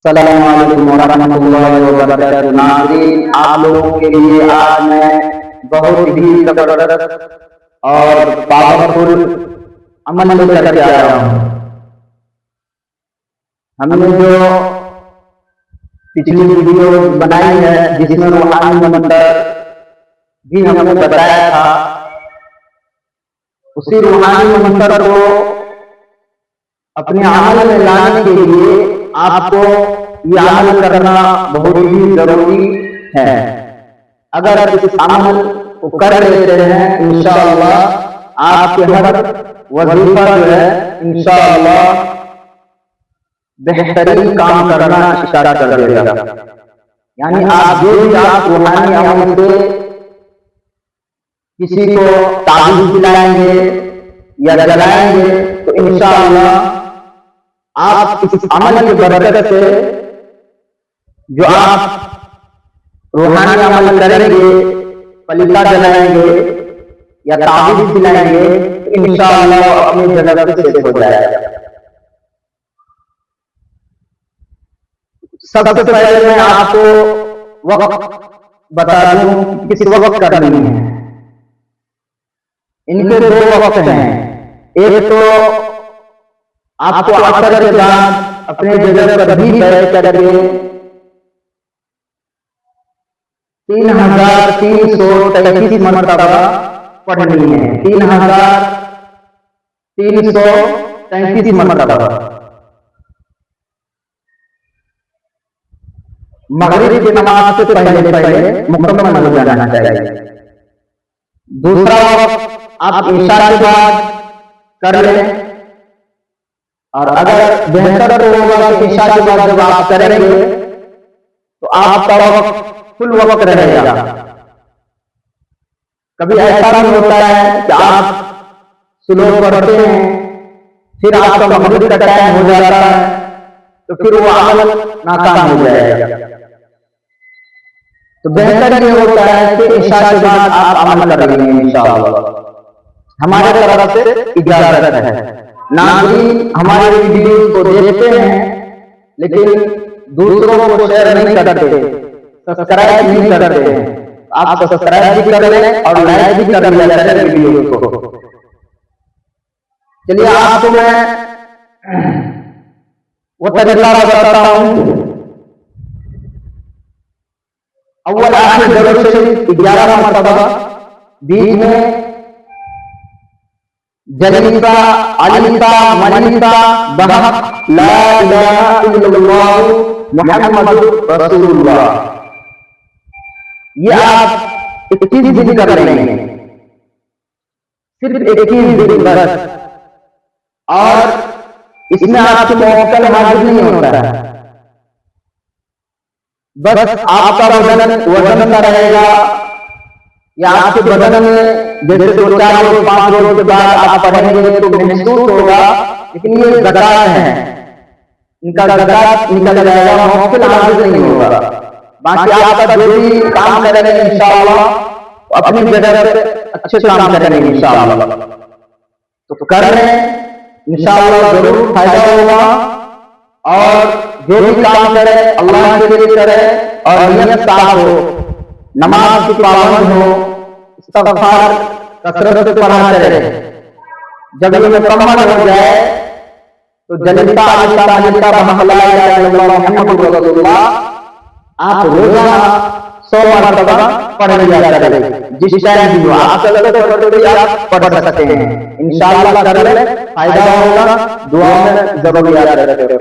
अस्सलामु अलैकुम वरहमतुल्लाहि वबरकातुहू। नाज़रीन, आप लोगों के लिए आज मैं बहुत ही जबरदस्त और पावरफुल अमल लेकर के आया हूँ। हमने जो पिछली वीडियो बनाई है जिसमें रूहानी मंत्र भी हमने बताया था, उसी रूहानी मंत्र को अपने अमल में लाने के लिए आपको ये अमल करना बहुत ही जरूरी है। अगर इस अमल को कर लेते हैं इंशाअल्लाह आपके हर वजीफा जो है इंशाअल्लाह बेहतरीन काम करना स्टार्ट कर देगा। यानी आप जो भी आप रूहानी अमल से किसी को ताबीज़ दिलाएंगे या जलाएंगे तो इंशाअल्लाह आप इस अमल की बरकत से जो आप रूहानी अमल करेंगे, पलीता जलाएंगे या ताबीज़ दिलाएंगे तो इंशाअल्लाह अपनी जगह से सेट हो जाएगा। सबसे पहले मैं आपको वक्त बता दूं किस वक्त करनी है। इनके दो वक्त हैं। एक तो आपको असर के बाद अपने जगह पर भी बैठ करके 3333 मरतबा पढ़नी है। 3333 मरतबा मगरिब की नमाज से पहले मुकम्मल हो जाना चाहिए। दूसरा वक्त आप इशा के बाद कर लें, और अगर बेहतर होगा कि इशा के बाद जब आप करेंगे तो आपका वक्त फुल वक्त रहेगा। कभी ऐसा भी होता है कि आप स्लो पढ़ते हैं फिर आपका मगरिब का टाइम हो जाता है तो फिर वो अमल नाकाम हो जाएगा। तो बेहतर ये होता है कि इशा के बाद आप अमल कर लेंगे इंशाअल्लाह। हमारे तरफ से इजाजत है। नाज़रीन, हमारे वीडियो को देखते हैं लेकिन दूसरों को शेयर नहीं करते, सब्सक्राइब नहीं करते हैं। आप सब्सक्राइब भी कर लें और लाइक भी कर लें वीडियो को। चलिए आपको मैं वो तरीका बताता हूँ। अव्वल आखिर दरूद शरीफ 11 मरतबा, बीच में जलीसा अलीसा मनीसा बहक ला इलाहा इल्लल्लाह मुहम्मदुर रसूलुल्लाह, ये आप 21 दिन कर लेंगे, सिर्फ 21 दिन बस। और इसमें आपको मौकल हाजिर नहीं होता है, बस आपका वजन का रहेगा या आपके बदन में जैसे 2-4 रोज 5 रोज के बाद आप पढ़ेंगे तो महसूस होगा, लेकिन ये ज़कात है, इनका ज़कात निकल जाएगा, मौक़िल हाजिर नहीं होगा। बाकी आपका जो भी काम करेंगे इंशाअल्लाह अपनी जगह पे अच्छे काम करेंगे इंशाअल्लाह। तो कर रहे हैं इंशाअल्लाह जरूर फायदा होगा। और जो भी काम करे अल्लाह के लिए करे और नियत साफ हो, नमाज की पाबंद हो, इस्तिग़फ़ार कसरत से पढ़ा करे। जब ये मुकम्मल हो जाए तो जलीसा अलीसा मनीसा बहक ला इलाहा इल्लल्लाह मुहम्मदुर रसूलुल्लाह आप रोजाना 100 मरतबा पढ़ लिया करें। जिस टाइम भी हो आप पढ़ सकते हैं इंशाअल्लाह। कर ले फायदा होगा। दुआ में जरूर याद रखें।